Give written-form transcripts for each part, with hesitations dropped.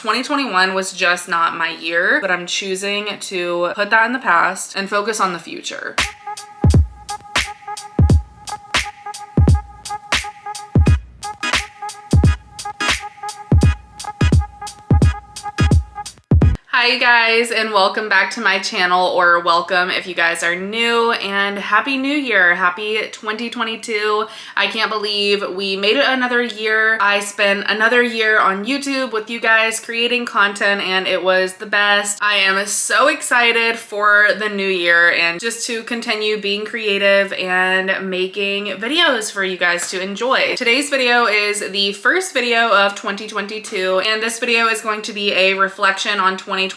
2021 was just not my year, but I'm choosing to put that in the past and focus on the future. Hi you guys, and welcome back to my channel, or welcome if you guys are new, and happy new year. Happy 2022. I can't believe we made it another year. I spent another year on YouTube with you guys creating content, and it was the best. I am so excited for the new year and just to continue being creative and making videos for you guys to enjoy. Today's video is the first video of 2022, and this video is going to be a reflection on 2021,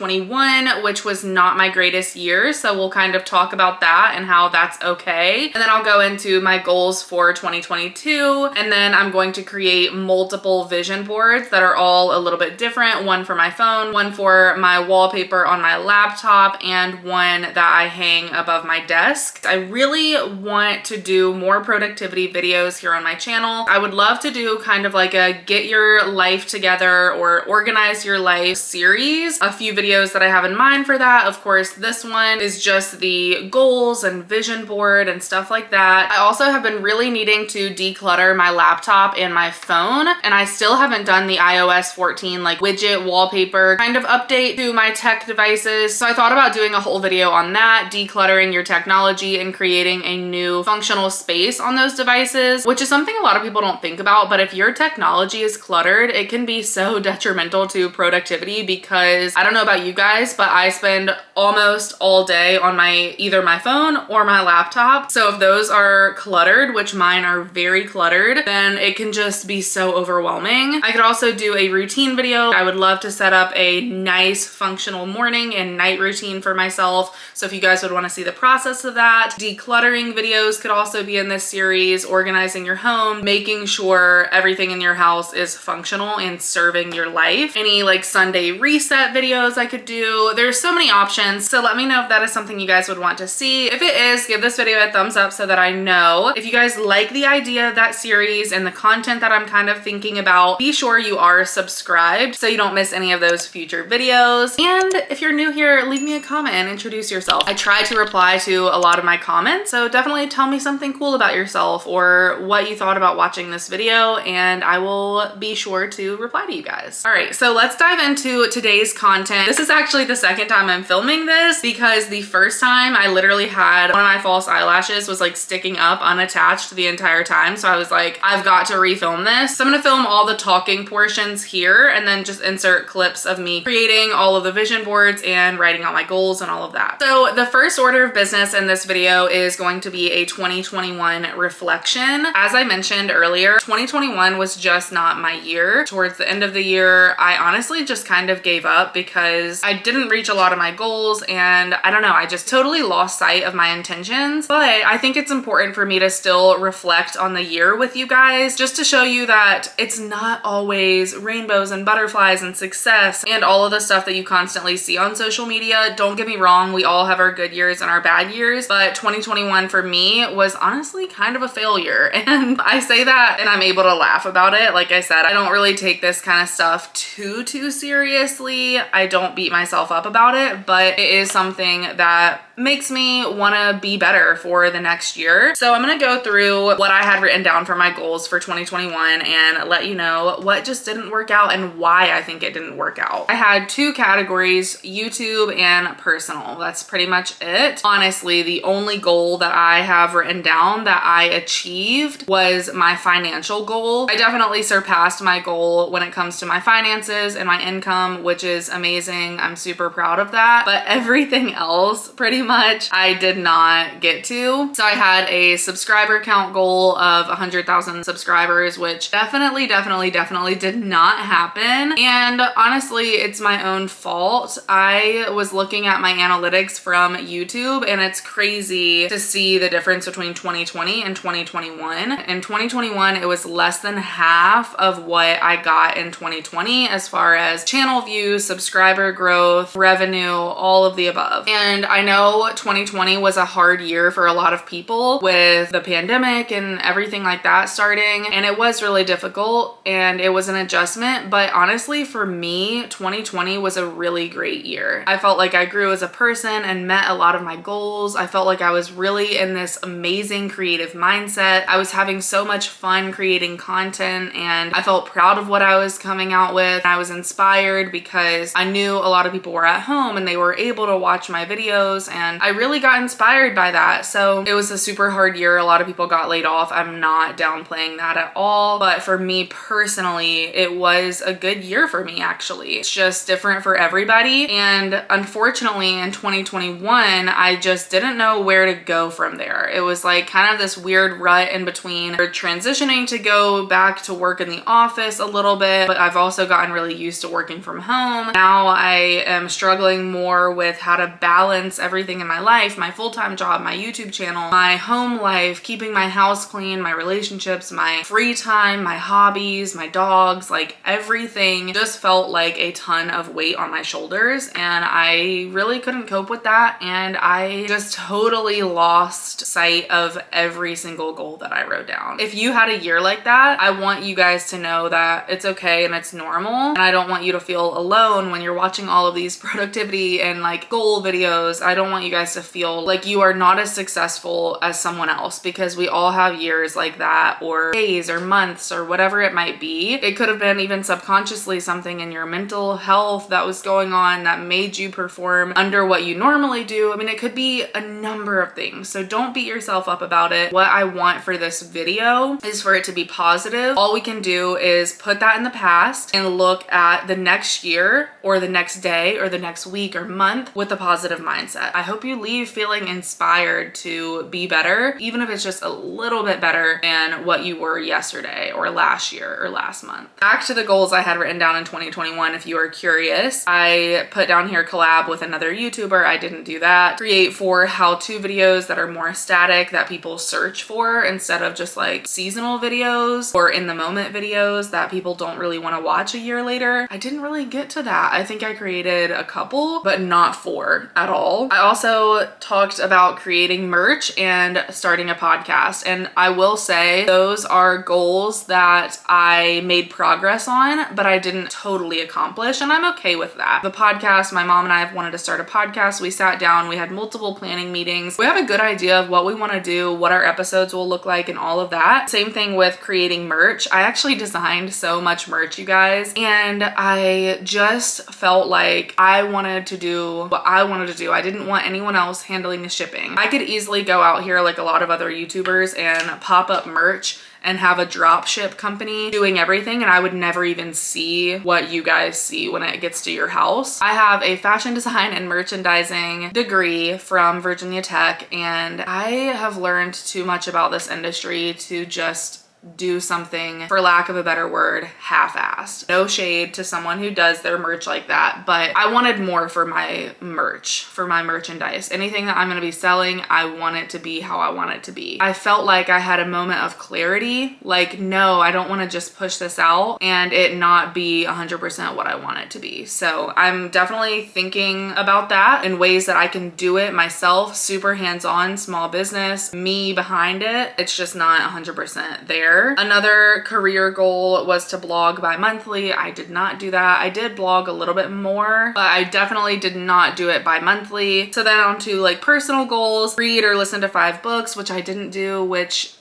which was not my greatest year. So we'll kind of talk about that and how that's okay. And then I'll go into my goals for 2022. And then I'm going to create multiple vision boards that are all a little bit different. One for my phone, one for my wallpaper on my laptop, and one that I hang above my desk. I really want to do more productivity videos here on my channel. I would love to do kind of like a get your life together or organize your life series. A few videos that I have in mind for that. Of course, this one is just the goals and vision board and stuff like that. I also have been really needing to declutter my laptop and my phone, and I still haven't done the iOS 14 like widget wallpaper kind of update to my tech devices. So I thought about doing a whole video on that, decluttering your technology and creating a new functional space on those devices, which is something a lot of people don't think about. But if your technology is cluttered, it can be so detrimental to productivity, because I don't know about you guys, but I spend almost all day on either my phone or my laptop. So if those are cluttered, which mine are very cluttered, then it can just be so overwhelming. I could also do a routine video. I would love to set up a nice functional morning and night routine for myself. So if you guys would want to see the process of that, decluttering videos could also be in this series, organizing your home, making sure everything in your house is functional and serving your life. Any like Sunday reset videos I could do. There's so many options. So let me know if that is something you guys would want to see. If it is, give this video a thumbs up so that I know. If you guys like the idea of that series and the content that I'm kind of thinking about, be sure you are subscribed so you don't miss any of those future videos. And if you're new here, leave me a comment and introduce yourself. I try to reply to a lot of my comments, so definitely tell me something cool about yourself or what you thought about watching this video, and I will be sure to reply to you guys. All right, so let's dive into today's content. This is actually the second time I'm filming this, because the first time I literally had one of my false eyelashes was like sticking up unattached the entire time. So I was like, I've got to refilm this. So I'm gonna film all the talking portions here and then just insert clips of me creating all of the vision boards and writing out my goals and all of that. So the first order of business in this video is going to be a 2021 reflection. As I mentioned earlier, 2021 was just not my year. Towards the end of the year, I honestly just kind of gave up because I didn't reach a lot of my goals, and I don't know, I just totally lost sight of my intentions. But I think it's important for me to still reflect on the year with you guys, just to show you that it's not always rainbows and butterflies and success and all of the stuff that you constantly see on social media. Don't get me wrong, we all have our good years and our bad years, but 2021 for me was honestly kind of a failure. And I say that and I'm able to laugh about it. Like I said, I don't really take this kind of stuff too seriously. I don't beat myself up about it, but it is something that makes me want to be better for the next year. So I'm going to go through what I had written down for my goals for 2021 and let you know what just didn't work out and why I think it didn't work out. I had two categories, YouTube and personal. That's pretty much it. Honestly, the only goal that I have written down that I achieved was my financial goal. I definitely surpassed my goal when it comes to my finances and my income, which is amazing. I'm super proud of that. But everything else pretty much I did not get to. So I had a subscriber count goal of 100,000 subscribers, which definitely did not happen. And honestly, it's my own fault. I was looking at my analytics from YouTube, and it's crazy to see the difference between 2020 and 2021. In 2021, it was less than half of what I got in 2020 as far as channel views, subscriber growth, revenue, all of the above. And I know know 2020 was a hard year for a lot of people with the pandemic and everything like that starting, and it was really difficult and it was an adjustment, but honestly for me 2020 was a really great year. I felt like I grew as a person and met a lot of my goals. I felt like I was really in this amazing creative mindset. I was having so much fun creating content and I felt proud of what I was coming out with. I was inspired because I knew a lot of people were at home and they were able to watch my videos, and I really got inspired by that. So it was a super hard year. A lot of people got laid off. I'm not downplaying that at all, but for me personally, it was a good year for me actually. It's just different for everybody, and unfortunately in 2021 I just didn't know where to go from there. It was like kind of this weird rut in between transitioning to go back to work in the office a little bit, but I've also gotten really used to working from home. Now I am struggling more with how to balance everything in my life, my full-time job, my YouTube channel, my home life, keeping my house clean, my relationships, my free time, my hobbies, my dogs, like everything just felt like a ton of weight on my shoulders, and I really couldn't cope with that, and I just totally lost sight of every single goal that I wrote down. If you had a year like that, I want you guys to know that it's okay and it's normal, and I don't want you to feel alone when you're watching all of these productivity and like goal videos. I don't want you guys to feel like you are not as successful as someone else, because we all have years like that, or days or months or whatever it might be. It could have been even subconsciously something in your mental health that was going on that made you perform under what you normally do. I mean, it could be a number of things, so don't beat yourself up about it. What I want for this video is for it to be positive. All we can do is put that in the past and look at the next year or the next day or the next week or month with a positive mindset. I hope you leave feeling inspired to be better, even if it's just a little bit better than what you were yesterday or last year or last month. Back to the goals I had written down in 2021, if you are curious. I put down here collab with another YouTuber. I didn't do that. Create 4 how-to videos that are more static, that people search for, instead of just like seasonal videos or in the moment videos that people don't really want to watch a year later. I didn't really get to that. I think I created a couple, but not 4 at all. I also talked about creating merch and starting a podcast, and I will say those are goals that I made progress on, but I didn't totally accomplish, and I'm okay with that. The podcast, my mom and I have wanted to start a podcast. We sat down, we had multiple planning meetings. We have a good idea of what we want to do, what our episodes will look like, and all of that. Same thing with creating merch. I actually designed so much merch, you guys, and I just felt like I wanted to do what I wanted to do. I didn't want anyone else handling the shipping. I could easily go out here like a lot of other YouTubers and pop up merch and have a drop ship company doing everything, and I would never even see what you guys see when it gets to your house. I have a fashion design and merchandising degree from Virginia Tech, and I have learned too much about this industry to just do something, for lack of a better word, half-assed. No shade to someone who does their merch like that, but I wanted more for my merch, for my merchandise. Anything that I'm going to be selling, I want it to be how I want it to be. I felt like I had a moment of clarity, like, no, I don't want to just push this out and it not be 100% what I want it to be. So I'm definitely thinking about that in ways that I can do it myself, super hands-on, small business, me behind it. It's just not 100% there. Another career goal was to blog bi-monthly. I did not do that. I did blog a little bit more, but I definitely did not do it bi-monthly. So then on to like personal goals, read or listen to 5 books, which I didn't do, which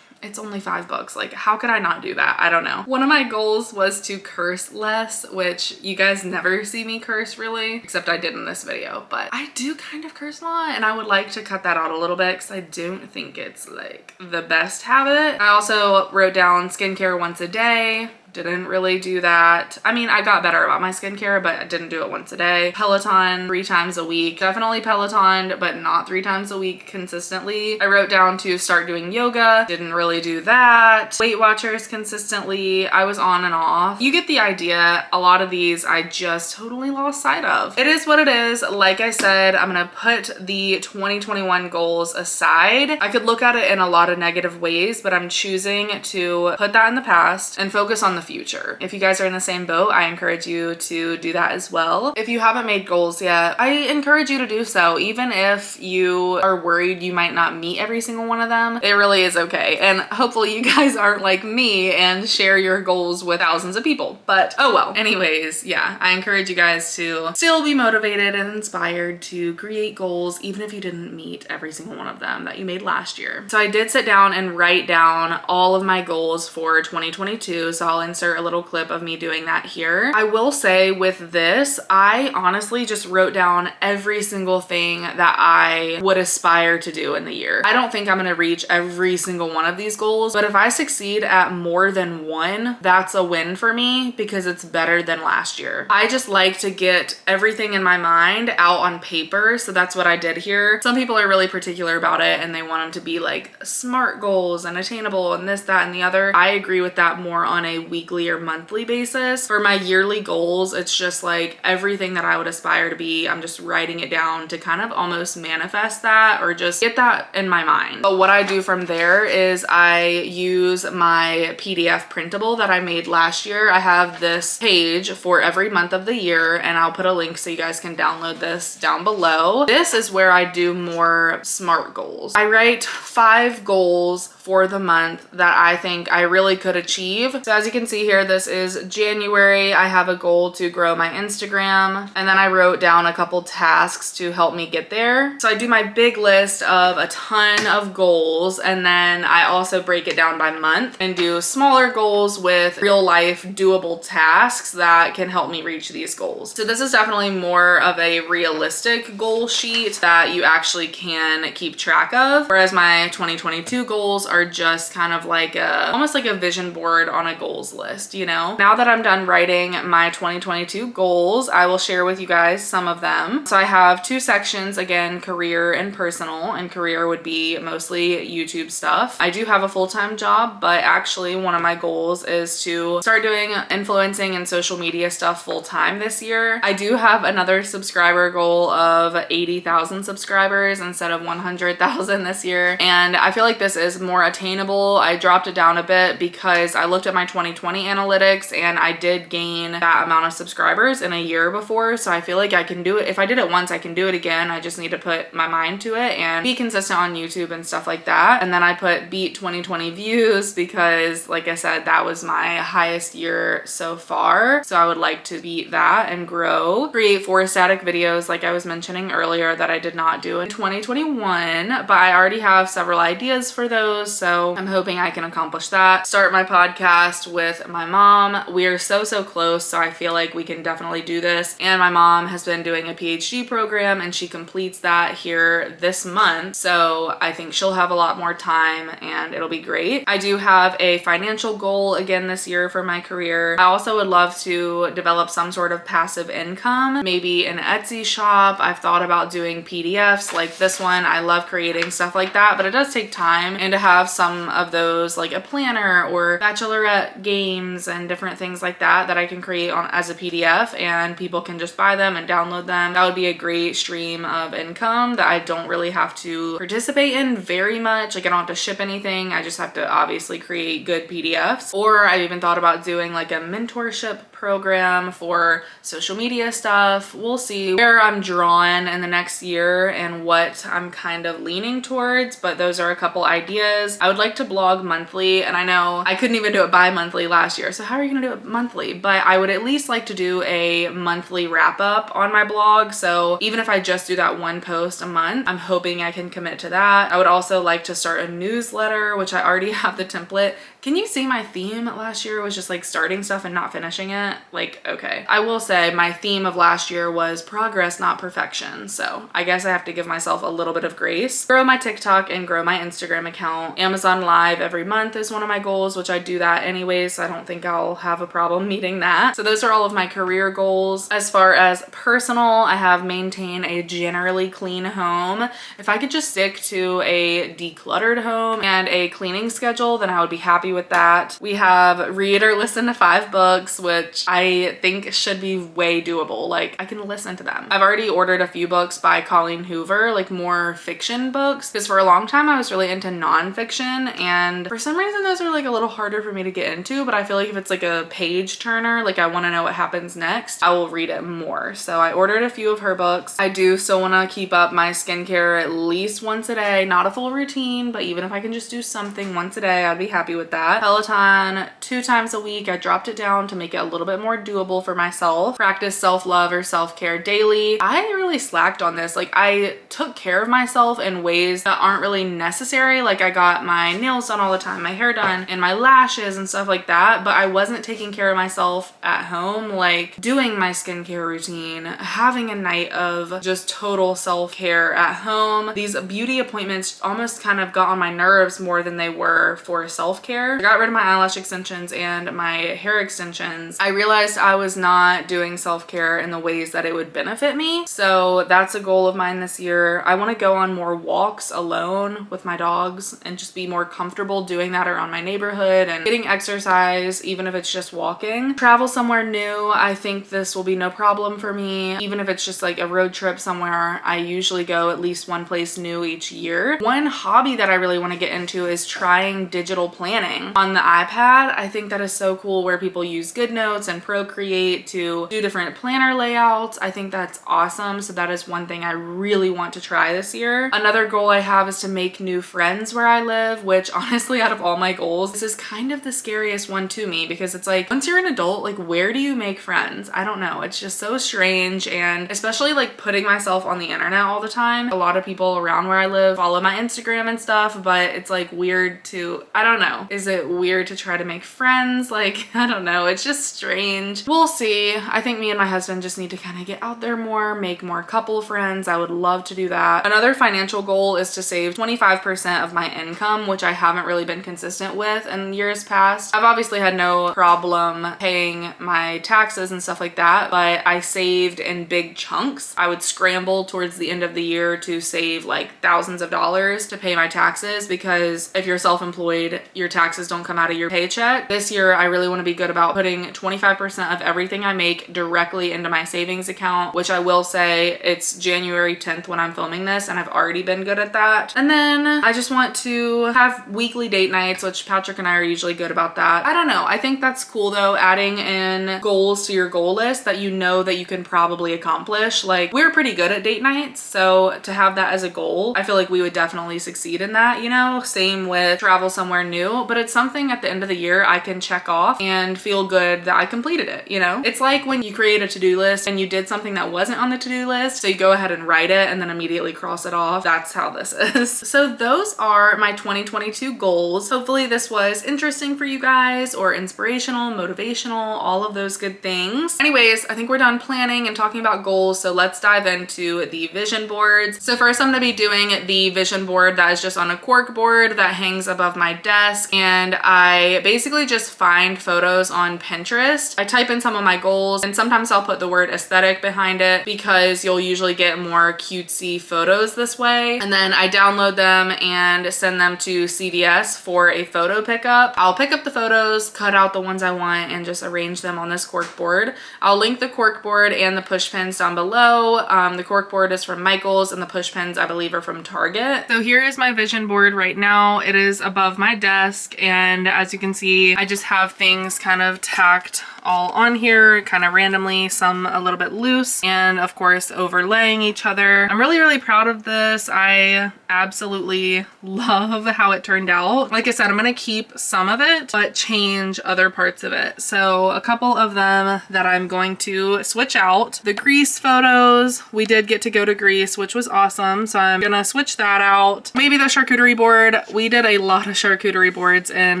it's only 5 books. Like, how could I not do that? I don't know. One of my goals was to curse less, which you guys never see me curse really, except I did in this video, but I do kind of curse a lot, and I would like to cut that out a little bit because I don't think it's like the best habit. I also wrote down skincare once a day. Didn't really do that. I mean, I got better about my skincare, but I didn't do it once a day. Peloton 3 times a week. Definitely Pelotoned, but not 3 times a week consistently. I wrote down to start doing yoga. Didn't really do that. Weight Watchers consistently. I was on and off. You get the idea. A lot of these I just totally lost sight of. It is what it is. Like I said, I'm gonna put the 2021 goals aside. I could look at it in a lot of negative ways, but I'm choosing to put that in the past and focus on the future. If you guys are in the same boat, I encourage you to do that as well. If you haven't made goals yet, I encourage you to do so. Even if you are worried you might not meet every single one of them, it really is okay. And hopefully you guys aren't like me and share your goals with thousands of people, but oh well. Anyways, yeah, I encourage you guys to still be motivated and inspired to create goals, even if you didn't meet every single one of them that you made last year. So I did sit down and write down all of my goals for 2022. So I'll insert a little clip of me doing that here. I will say with this, I honestly just wrote down every single thing that I would aspire to do in the year. I don't think I'm gonna reach every single one of these goals, but if I succeed at more than one, that's a win for me because it's better than last year. I just like to get everything in my mind out on paper. So that's what I did here. Some people are really particular about it and they want them to be like SMART goals and attainable and this, that, and the other. I agree with that more on a weekly or monthly basis. For my yearly goals, it's just like everything that I would aspire to be, I'm just writing it down to kind of almost manifest that or just get that in my mind. But what I do from there is I use my PDF printable that I made last year. I have this page for every month of the year and I'll put a link so you guys can download this down below. This is where I do more SMART goals. I write 5 goals for the month that I think I really could achieve. So as you can see here, this is January. I have a goal to grow my Instagram, and then I wrote down a couple tasks to help me get there. So I do my big list of a ton of goals, and then I also break it down by month and do smaller goals with real life doable tasks that can help me reach these goals. So this is definitely more of a realistic goal sheet that you actually can keep track of, whereas my 2022 goals are just kind of like almost like a vision board on a goals list, you know? Now that I'm done writing my 2022 goals, I will share with you guys some of them. So I have 2 sections, again, career and personal, and career would be mostly YouTube stuff. I do have a full-time job, but actually one of my goals is to start doing influencing and social media stuff full-time this year. I do have another subscriber goal of 80,000 subscribers instead of 100,000 this year, and I feel like this is more attainable. I dropped it down a bit because I looked at my 2020 analytics and I did gain that amount of subscribers in a year before, so I feel like I can do it. If I did it once, I can do it again. I just need to put my mind to it and be consistent on YouTube and stuff like that. And then I put beat 2020 views because, like I said, that was my highest year so far, so I would like to beat that and grow. Create 4 static videos like I was mentioning earlier that I did not do in 2021, but I already have several ideas for those, so I'm hoping I can accomplish that. Start my podcast with my mom. We are so close, so I feel like we can definitely do this. And my mom has been doing a PhD program and she completes that here this month, so I think she'll have a lot more time and it'll be great. I do have a financial goal again this year for my career. I also would love to develop some sort of passive income, maybe an Etsy shop. I've thought about doing PDFs like this one. I love creating stuff like that, but it does take time, and to have some of those like a planner or bachelorette games and different things like that I can create on as a PDF and people can just buy them and download them. That would be a great stream of income that I don't really have to participate in very much. Like I don't have to ship anything. I just have to obviously create good PDFs. Or I've even thought about doing like a mentorship program for social media stuff. We'll see where I'm drawn in the next year and what I'm kind of leaning towards, but those are a couple ideas. I would like to blog monthly, and I know I couldn't even do it bi-monthly last year, so how are you gonna do it monthly? But I would at least like to do a monthly wrap up on my blog, so even if I just do that one post a month, I'm hoping I can commit to that. I would also like to start a newsletter, which I already have the template. Can you see my theme last year was just like starting stuff and not finishing it? Like, okay. I will say my theme of last year was progress, not perfection. So I guess I have to give myself a little bit of grace. Grow my TikTok and grow my Instagram account. Amazon Live every month is one of my goals, which I do that anyways, so I don't think I'll have a problem meeting that. So those are all of my career goals. As far as personal, I have maintain a generally clean home. If I could just stick to a decluttered home and a cleaning schedule, then I would be happy with with that. We have read or listen to 5 books, which I think should be way doable. Like, I can listen to them. I've already ordered a few books by Colleen Hoover, like more fiction books, because for a long time I was really into nonfiction, and for some reason those are like a little harder for me to get into, but I feel like if it's like a page turner, like I want to know what happens next, I will read it more. So I ordered a few of her books. I do still want to keep up my skincare at least once a day, not a full routine, but even if I can just do something once a day, I'd be happy with that. Peloton 2 times a week. I dropped it down to make it a little bit more doable for myself. Practice self-love or self-care daily. I really slacked on this. Like, I took care of myself in ways that aren't really necessary. Like, I got my nails done all the time, my hair done, and my lashes and stuff like that, but I wasn't taking care of myself at home, like doing my skincare routine, having a night of just total self-care at home. These beauty appointments almost kind of got on my nerves more than they were for self-care. I got rid of my eyelash extensions and my hair extensions. I realized I was not doing self-care in the ways that it would benefit me. So that's a goal of mine this year. I want to go on more walks alone with my dogs and just be more comfortable doing that around my neighborhood and getting exercise, even if it's just walking. Travel somewhere new. I think this will be no problem for me. Even if it's just like a road trip somewhere, I usually go at least one place new each year. One hobby that I really want to get into is trying digital planning on the iPad. I think that is so cool, where people use GoodNotes and Procreate to do different planner layouts. I think that's awesome. So that is one thing I really want to try this year. Another goal I have is to make new friends where I live, which honestly, out of all my goals, this is kind of the scariest one to me, because it's like, once you're an adult, like, where do you make friends? I don't know. It's just so strange. And especially like putting myself on the internet all the time. A lot of people around where I live follow my Instagram and stuff, but it's like weird to, I don't know. Is it weird to try to make friends? Like, I don't know. It's just strange. We'll see. I think me and my husband just need to kind of get out there more, make more couple friends. I would love to do that. Another financial goal is to save 25% of my income, which I haven't really been consistent with in years past. I've obviously had no problem paying my taxes and stuff like that, but I saved in big chunks. I would scramble towards the end of the year to save like thousands of dollars to pay my taxes, because if you're self-employed, your taxes don't come out of your paycheck. This year, I really want to be good about putting 25% of everything I make directly into my savings account, which I will say it's January 10th when I'm filming this, and I've already been good at that. And then I just want to have weekly date nights, which Patrick and I are usually good about that. I don't know. I think that's cool though, adding in goals to your goal list that you know that you can probably accomplish. Like, we're pretty good at date nights, so to have that as a goal, I feel like we would definitely succeed in that, you know? Same with travel somewhere new, but it's something at the end of the year I can check off and feel good that I completed it, you know? It's like when you create a to-do list and you did something that wasn't on the to-do list, so you go ahead and write it and then immediately cross it off. That's how this is. So those are my 2022 goals. Hopefully this was interesting for you guys, or inspirational, motivational, all of those good things. Anyways, I think we're done planning and talking about goals, so let's dive into the vision boards. So first I'm gonna be doing the vision board that is just on a cork board that hangs above my desk, and I basically just find photos on Pinterest. I type in some of my goals, and sometimes I'll put the word aesthetic behind it, because you'll usually get more cutesy photos this way. And then I download them and send them to CVS for a photo pickup. I'll pick up the photos, cut out the ones I want, and just arrange them on this cork board. I'll link the cork board and the push pins down below. The cork board is from Michael's, and the push pins I believe are from Target. So here is my vision board right now. It is above my desk, and as you can see, I just have things kind of tacked all on here, kind of randomly, some a little bit loose, and of course overlaying each other. I'm really, really proud of this. I absolutely love how it turned out. Like I said, I'm gonna keep some of it, but change other parts of it. So a couple of them that I'm going to switch out. The Greece photos, we did get to go to Greece, which was awesome. So I'm gonna switch that out. Maybe the charcuterie board. We did a lot of charcuterie boards in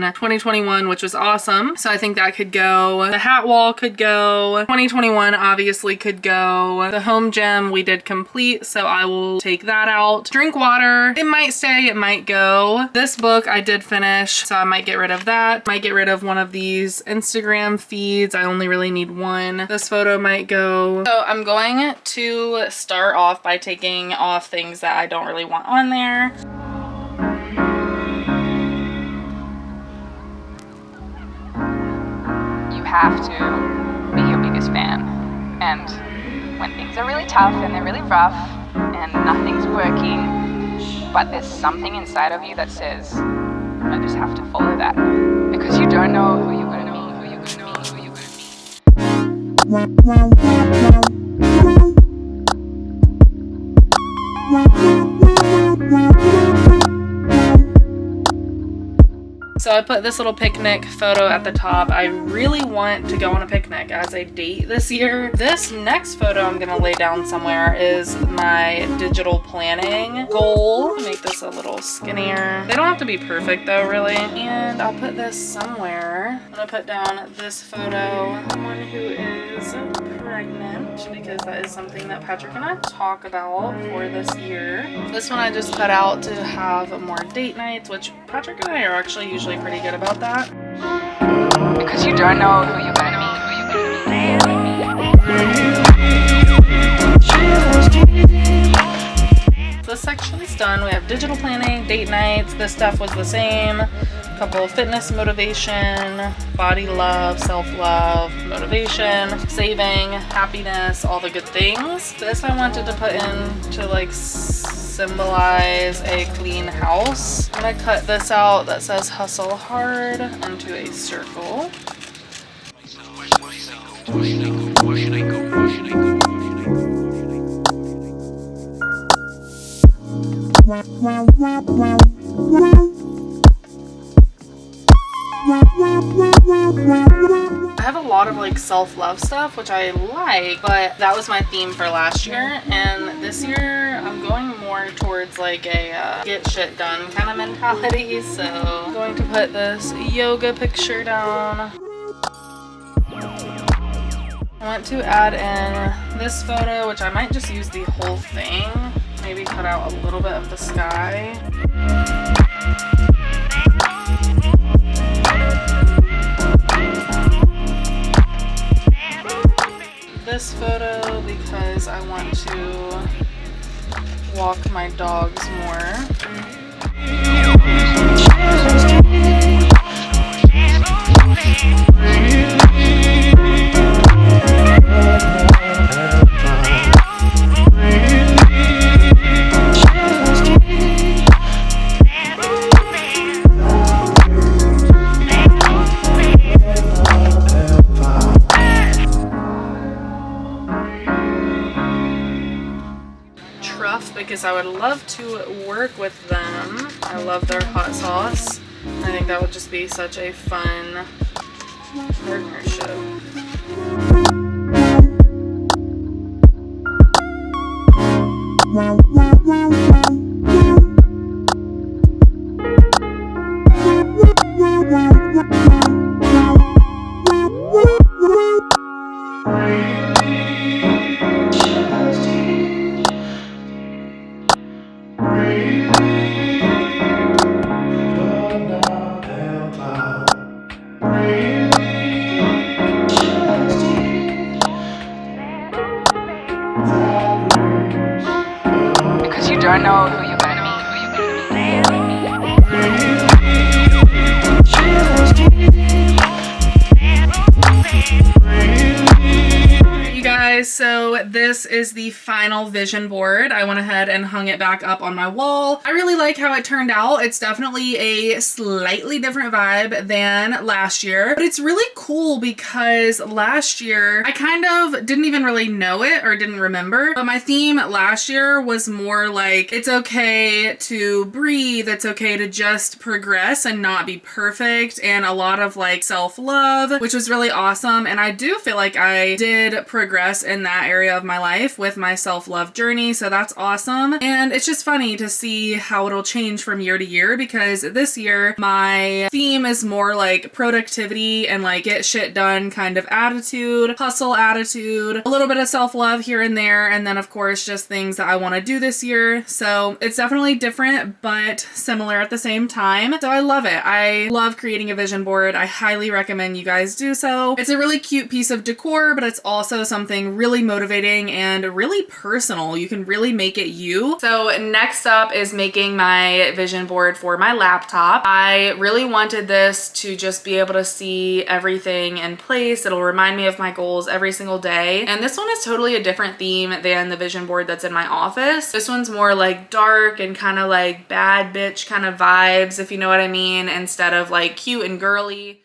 2021, which was awesome. So I think that could go. The hat wall could go. 2021 obviously could go. The home gym we did complete, so I will take that out. Drink water, it might stay, it might go. This book I did finish, so I might get rid of that. Might get rid of one of these Instagram feeds. I only really need one. This photo might go. So I'm going to start off by taking off things that I don't really want on there. have to be your biggest fan. And when things are really tough and they're really rough and nothing's working, but there's something inside of you that says, I just have to follow that. Because you don't know who you're going to be, who you're going to be, who you're going to be. So I put this little picnic photo at the top. I really want to go on a picnic as a date this year. This next photo I'm gonna lay down somewhere is my digital planning goal. Make this a little skinnier. They don't have to be perfect though, really. And I'll put this somewhere. I'm gonna put down this photo. Someone who is pregnant, because that is something that Patrick and I talk about for this year. This one I just cut out to have more date nights, which Patrick and I are actually usually pretty good about that. Because you don't know who you're going to be, who you're going to be. This section's done. We have digital planning, date nights. This stuff was the same. A couple of fitness motivation, body love, self-love, motivation, saving, happiness, all the good things. This I wanted to put in to like symbolize a clean house. I'm gonna cut this out that says hustle hard into a circle. I have a lot of like self-love stuff, which I like, but that was my theme for last year, and this year I'm going more towards like a get shit done kind of mentality. So I'm going to put this yoga picture down. I want to add in this photo, which I might just use the whole thing, maybe cut out a little bit of the sky. This photo because I want to walk my dogs more. Because I would love to work with them. I love their hot sauce. I think that would just be such a fun partnership. Because you don't know who you're going to be, who you're You guys, so this is the final vision board. I went ahead and hung it back up on my wall. I really like how it turned out. It's definitely a slightly different vibe than last year, but it's really cool because last year I kind of didn't even really know it or didn't remember, but my theme last year was more like it's okay to breathe, it's okay to just progress and not be perfect, and a lot of like self-love, which was really awesome. And I do feel like I did progress in that area of my life with my self-love journey, so that's awesome. And it's just funny to see how it'll change from year to year, because this year my theme is more like productivity and like get shit done kind of attitude, hustle attitude, a little bit of self-love here and there, and then of course just things that I want to do this year. So it's definitely different but similar at the same time. So I love it. I love creating a vision board. I highly recommend you guys do so. It's a really cute piece of decor, but it's also something really motivating and really personal. You can really make it you. So next up is making my vision board for my laptop. I really wanted this to just be able to see everything in place. It'll remind me of my goals every single day. And this one is totally a different theme than the vision board that's in my office. This one's more like dark and kind of like bad bitch kind of vibes, if you know what I mean, instead of like cute and girly.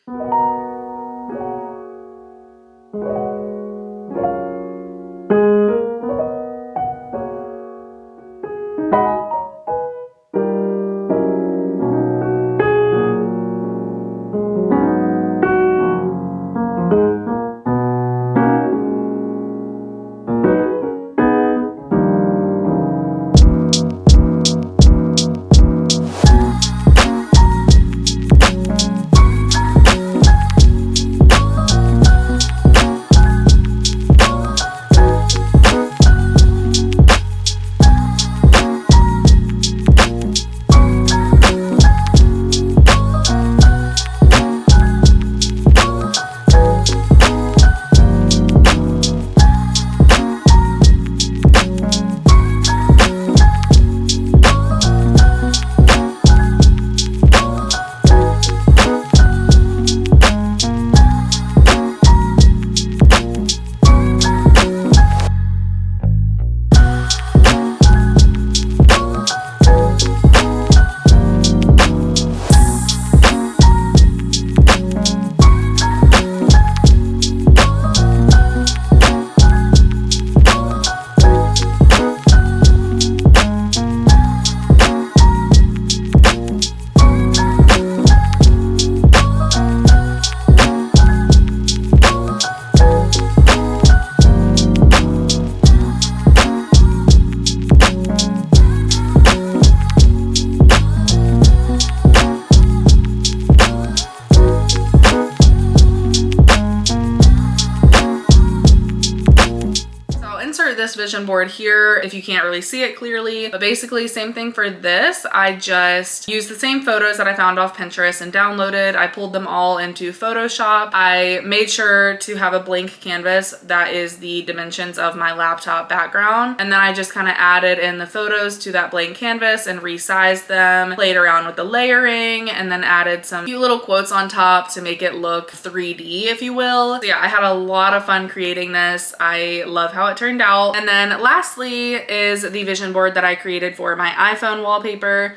This vision board here if you can't really see it clearly, but basically same thing for this. I just used the same photos that I found off Pinterest and downloaded. I pulled them all into Photoshop. I made sure to have a blank canvas that is the dimensions of my laptop background, and then I just kind of added in the photos to that blank canvas and resized them, played around with the layering, and then added some cute little quotes on top to make it look 3D, if you will. So yeah, I had a lot of fun creating this. I love how it turned out. And then lastly is the vision board that I created for my iPhone wallpaper.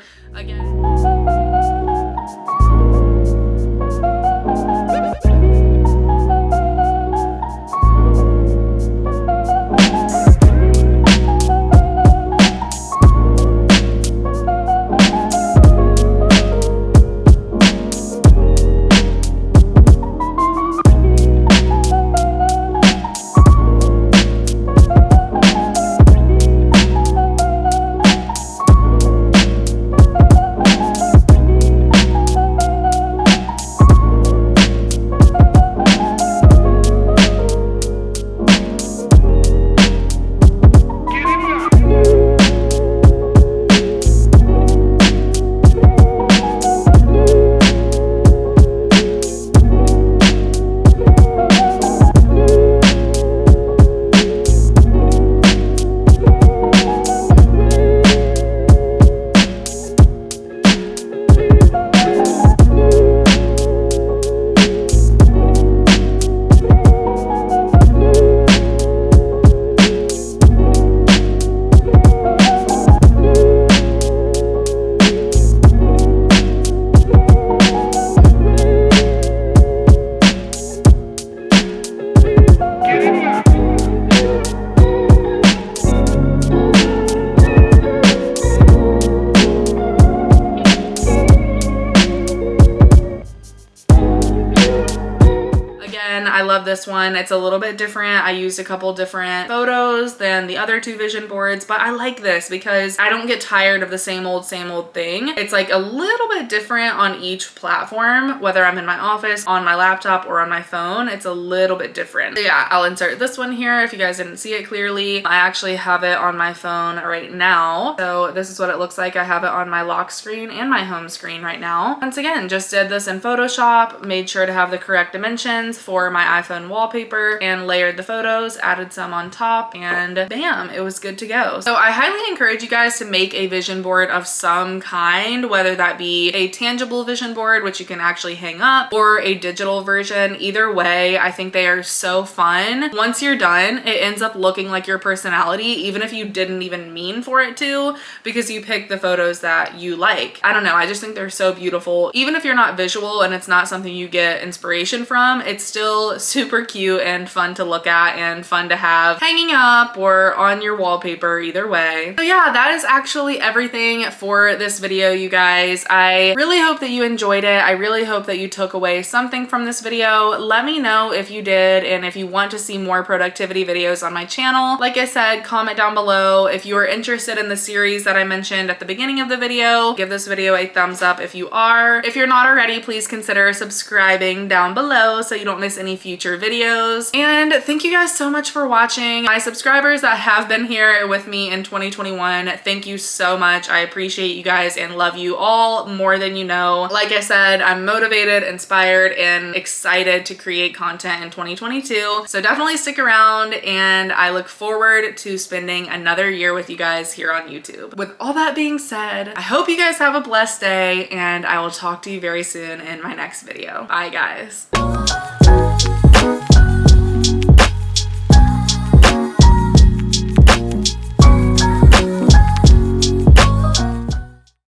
Again, I love this one. It's a little bit different. I used a couple different photos than the other two vision boards, but I like this because I don't get tired of the same old thing. It's like a little bit different on each platform, whether I'm in my office, on my laptop, or on my phone. It's a little bit different. So yeah, I'll insert this one here if you guys didn't see it clearly. I actually have it on my phone right now. So this is what it looks like. I have it on my lock screen and my home screen right now. Once again, just did this in Photoshop, made sure to have the correct dimensions for my iPhone on wallpaper and layered the photos, added some on top, and bam, it was good to go. So I highly encourage you guys to make a vision board of some kind, whether that be a tangible vision board, which you can actually hang up, or a digital version. Either way, I think they are so fun. Once you're done, it ends up looking like your personality, even if you didn't even mean for it to, because you picked the photos that you like. I don't know, I just think they're so beautiful. Even if you're not visual and it's not something you get inspiration from, it's still super cute and fun to look at and fun to have hanging up or on your wallpaper, either way. So yeah, that is actually everything for this video, you guys. I really hope that you enjoyed it. I really hope that you took away something from this video. Let me know if you did, and if you want to see more productivity videos on my channel. Like I said, comment down below. If you are interested in the series that I mentioned at the beginning of the video, give this video a thumbs up if you are. If you're not already, please consider subscribing down below so you don't miss any future videos. And thank you guys so much for watching. My subscribers that have been here with me in 2021, thank you so much. I appreciate you guys and love you all more than you know. Like I said, I'm motivated, inspired, and excited to create content in 2022. So definitely stick around, and I look forward to spending another year with you guys here on YouTube. With all that being said, I hope you guys have a blessed day, and I will talk to you very soon in my next video. Bye, guys.